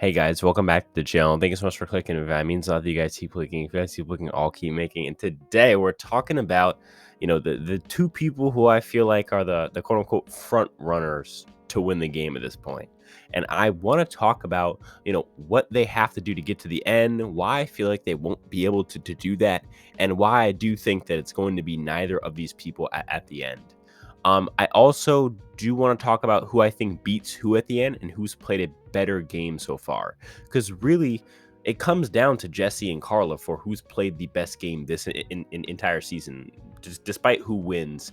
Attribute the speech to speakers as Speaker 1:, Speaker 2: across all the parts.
Speaker 1: Hey guys, welcome back to the channel. Thank you so much for clicking. If that means a lot that you guys keep clicking. If you guys keep clicking, I'll keep making. And today we're talking about, the two people who I feel like are the quote unquote front runners to win the game at this point. And I want to talk about, what they have to do to get to the end, why I feel like they won't be able to do that, and why I do think that it's going to be neither of these people at the end. I also do want to talk about who I think beats who at the end and who's played a better game so far. Because really, it comes down to Jesse and Karla for who's played the best game this in entire season. Just despite who wins,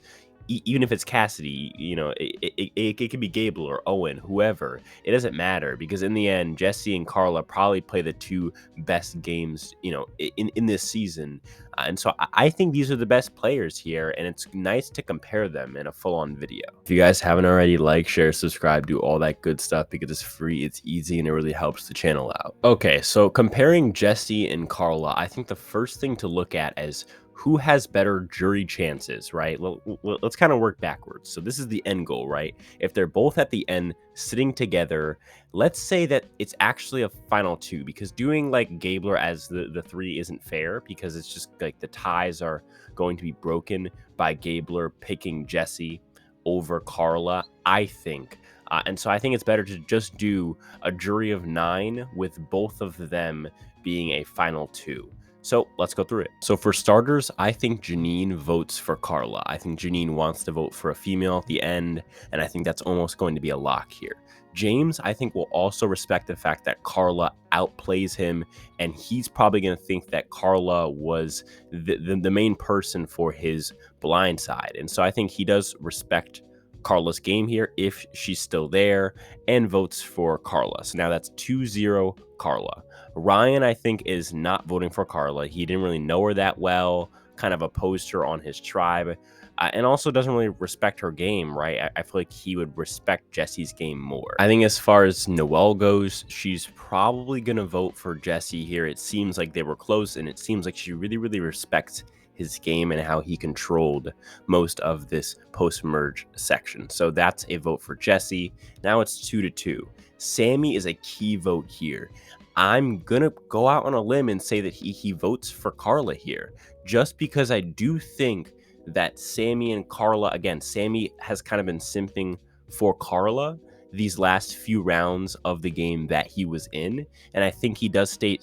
Speaker 1: even if it's Cassidy, it could be Gable or Owen, whoever. It doesn't matter because in the end, Jesse and Karla probably play the two best games, in this season. And so I think these are the best players here, and it's nice to compare them in a full-on video. If you guys haven't already, like, share, subscribe, do all that good stuff because it's free, it's easy, and it really helps the channel out. Okay, so comparing Jesse and Karla, I think the first thing to look at is who has better jury chances, right? Let's kind of work backwards. So this is the end goal, right? If they're both at the end sitting together, let's say that it's actually a final two, because doing like Gabler as the three isn't fair, because it's just like the ties are going to be broken by Gabler picking Jesse over Karla, I think. And so I think it's better to just do a jury of 9 with both of them being a final two. So let's go through it. So for starters, I think Janine votes for Karla. I think Janine wants to vote for a female at the end, and I think that's almost going to be a lock here. James, I think, will also respect the fact that Karla outplays him, and he's probably going to think that Karla was the main person for his blind side. And so I think he does respect Karla's game here if she's still there, and votes for Karla. So now that's 2-0 Karla. Ryan, I think, is not voting for Karla. He didn't really know her that well, kind of opposed her on his tribe, and also doesn't really respect her game, right? I feel like he would respect Jesse's game more. I think as far as Noelle goes, she's probably going to vote for Jesse here. It seems like they were close, and it seems like she really, really respects his game and how he controlled most of this post-merge section. So that's a vote for Jesse. Now it's 2-2. Sammy is a key vote here. I'm gonna go out on a limb and say that he votes for Karla here, just because I do think that Sammy and Karla, again, Sammy has kind of been simping for Karla these last few rounds of the game that he was in, and I think he does stay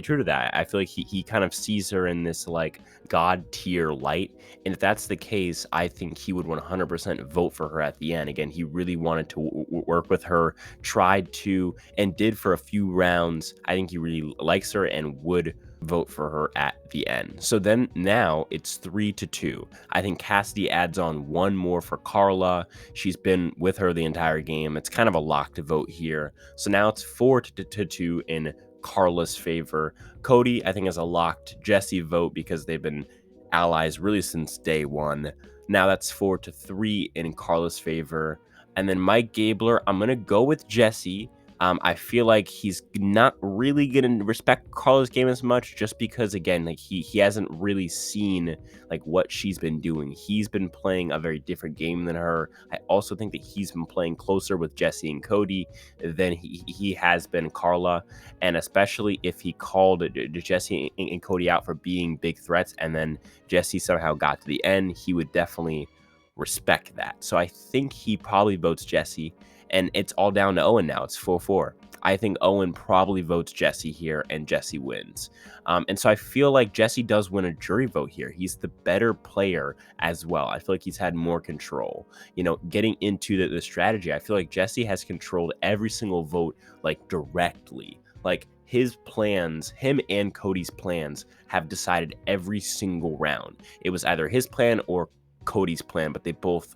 Speaker 1: true to that. I feel like he kind of sees her in this like god tier light, and if that's the case, I think he would 100% vote for her at the end. Again, he really wanted to work with her, tried to, and did for a few rounds. I think he really likes her and would vote for her at the end. So then now it's 3-2. I think Cassidy adds on one more for Karla. She's been with her the entire game. It's kind of a locked vote here. So now it's 4-2 in Karla's favor. Cody, I think, is a locked Jesse vote because they've been allies really since day one. Now that's 4-3 in Karla's favor. And then Mike Gabler, I'm going to go with Jesse. I feel like he's not really going to respect Karla's game as much, just because, again, like he hasn't really seen like what she's been doing. He's been playing a very different game than her. I also think that he's been playing closer with Jesse and Cody than he has been Karla, and especially if he called Jesse and Cody out for being big threats, and then Jesse somehow got to the end, he would definitely respect that. So I think he probably votes Jesse, and it's all down to Owen now. It's 4-4. I think Owen probably votes Jesse here, and Jesse wins. And so I feel like Jesse does win a jury vote here. He's the better player as well. I feel like he's had more control. Getting into the strategy, I feel like Jesse has controlled every single vote, like, directly. Like, his plans, him and Cody's plans, have decided every single round. It was either his plan or Cody's plan, but they both,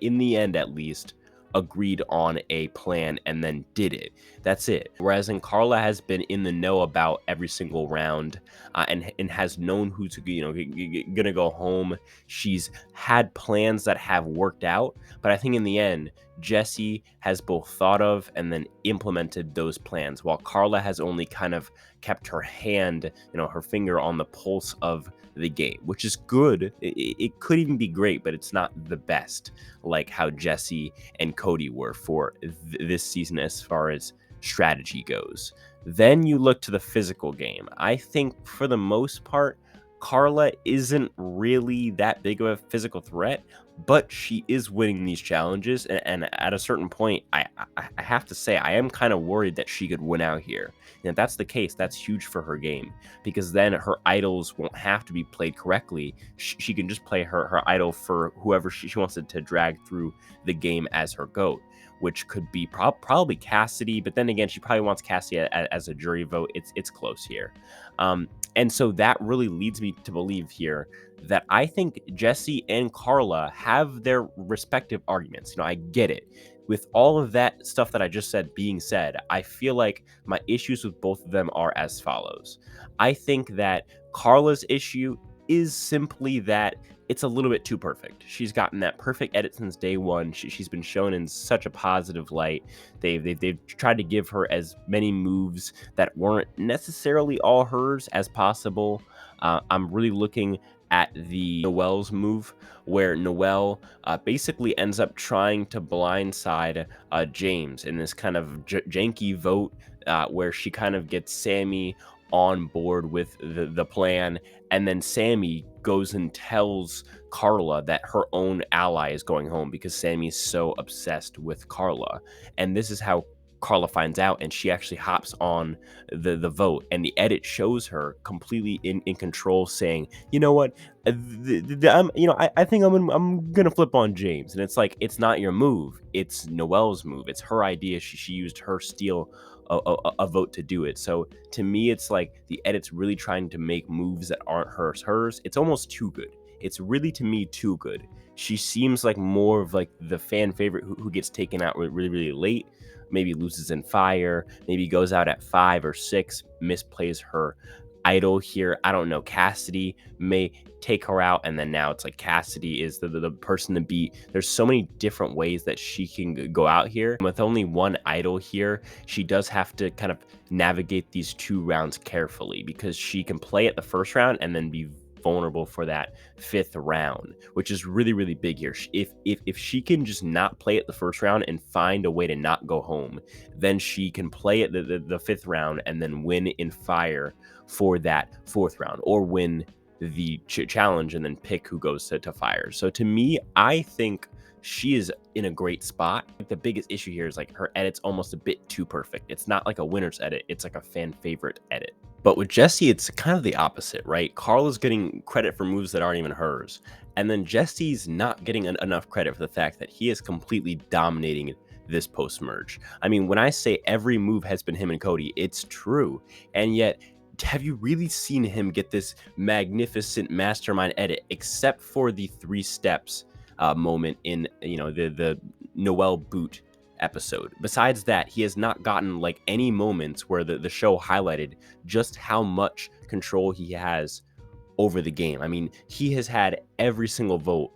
Speaker 1: in the end at least, agreed on a plan and then did it. That's it. Whereas Karla has been in the know about every single round, and has known who's gonna go home. She's had plans that have worked out, but I think in the end, Jesse has both thought of and then implemented those plans, while Karla has only kind of kept her hand, her finger on the pulse of the game, which is good. It could even be great, but it's not the best, like how Jesse and Cody were for this season as far as strategy goes. Then you look to the physical game. I think for the most part, Karla isn't really that big of a physical threat, but she is winning these challenges. And at a certain point, I have to say, I am kind of worried that she could win out here. And if that's the case, that's huge for her game, because then her idols won't have to be played correctly. She can just play her idol for whoever she wants to drag through the game as her GOAT, which could be probably Cassidy. But then again, she probably wants Cassidy as a jury vote. It's close here. And so that really leads me to believe here that I think Jesse and Karla have their respective arguments. I get it. With all of that stuff that I just said being said, I feel like my issues with both of them are as follows. I think that Karla's issue is simply that it's a little bit too perfect. She's gotten that perfect edit since day one. She's been shown in such a positive light. They've tried to give her as many moves that weren't necessarily all hers as possible. I'm really looking at the Noelle's move, where Noelle basically ends up trying to blindside James in this kind of janky vote, where she kind of gets Sammy on board with the plan, and then Sammy goes and tells Karla that her own ally is going home because Sammy's so obsessed with Karla. And this is how Karla finds out, and she actually hops on the vote, and the edit shows her completely in control, saying, you know what, I think I'm gonna flip on James. And it's like, it's not your move, it's Noelle's move, it's her idea. She used her steal a vote to do it. So to me, it's like the edit's really trying to make moves that aren't hers. It's almost too good. It's really, to me, too good. She seems like more of like the fan favorite who gets taken out really late, maybe loses in fire, maybe goes out at 5 or 6, misplays her idol here. I don't know. Cassidy may take her out, and then now it's like Cassidy is the person to beat. There's so many different ways that she can go out here. With only one idol here, she does have to kind of navigate these 2 rounds carefully, because she can play it the first round and then be vulnerable for that 5th round, which is really big here. If she can just not play it the first round and find a way to not go home, then she can play it the 5th round and then win in fire for that 4th round, or win the challenge and then pick who goes to fire. So to me, I think she is in a great spot. The biggest issue here is like her edit's almost a bit too perfect. It's not like a winner's edit, it's like a fan favorite edit. But with Jesse, it's kind of the opposite, right? Karla's getting credit for moves that aren't even hers, and then Jesse's not getting enough credit for the fact that he is completely dominating this post-merge. I mean, when I say every move has been him and Cody, it's true. And yet, have you really seen him get this magnificent mastermind edit, except for the 3 steps moment in the Noelle boot episode? Besides that, he has not gotten like any moments where the show highlighted just how much control he has over the game. I mean, he has had every single vote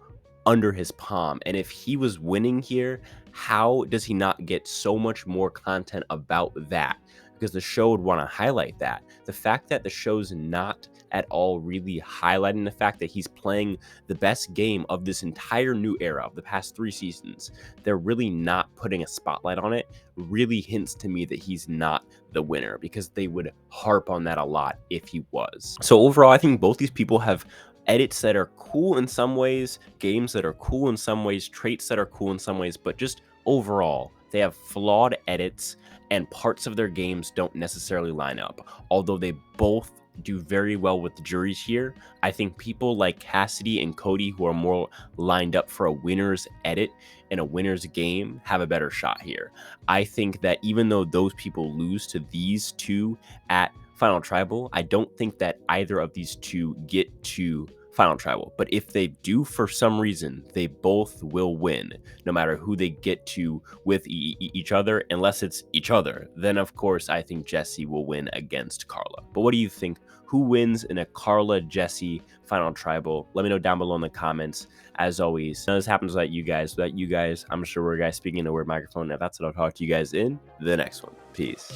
Speaker 1: under his palm, and if he was winning here, how does he not get so much more content about that? Because the show would want to highlight that. The fact that the show's not at all really highlighting the fact that he's playing the best game of this entire new era of the past 3 seasons, they're really not putting a spotlight on it, really hints to me that he's not the winner, because they would harp on that a lot if he was. So overall, I think both these people have edits that are cool in some ways, games that are cool in some ways, traits that are cool in some ways, but just overall, they have flawed edits, and parts of their games don't necessarily line up. Although they both do very well with the juries here, I think people like Cassidy and Cody, who are more lined up for a winner's edit and a winner's game, have a better shot here. I think that even though those people lose to these 2 at Final Tribal, I don't think that either of these 2 get to Final Tribal. But if they do, for some reason, they both will win, no matter who they get to with each other, unless it's each other. Then, of course, I think Jesse will win against Karla. But what do you think? Who wins in a Karla-Jesse Final Tribal? Let me know down below in the comments. As always, none of this happens without you guys. Without you guys, I'm sure we're guys speaking in a weird microphone. If that's what, I'll talk to you guys in the next one. Peace.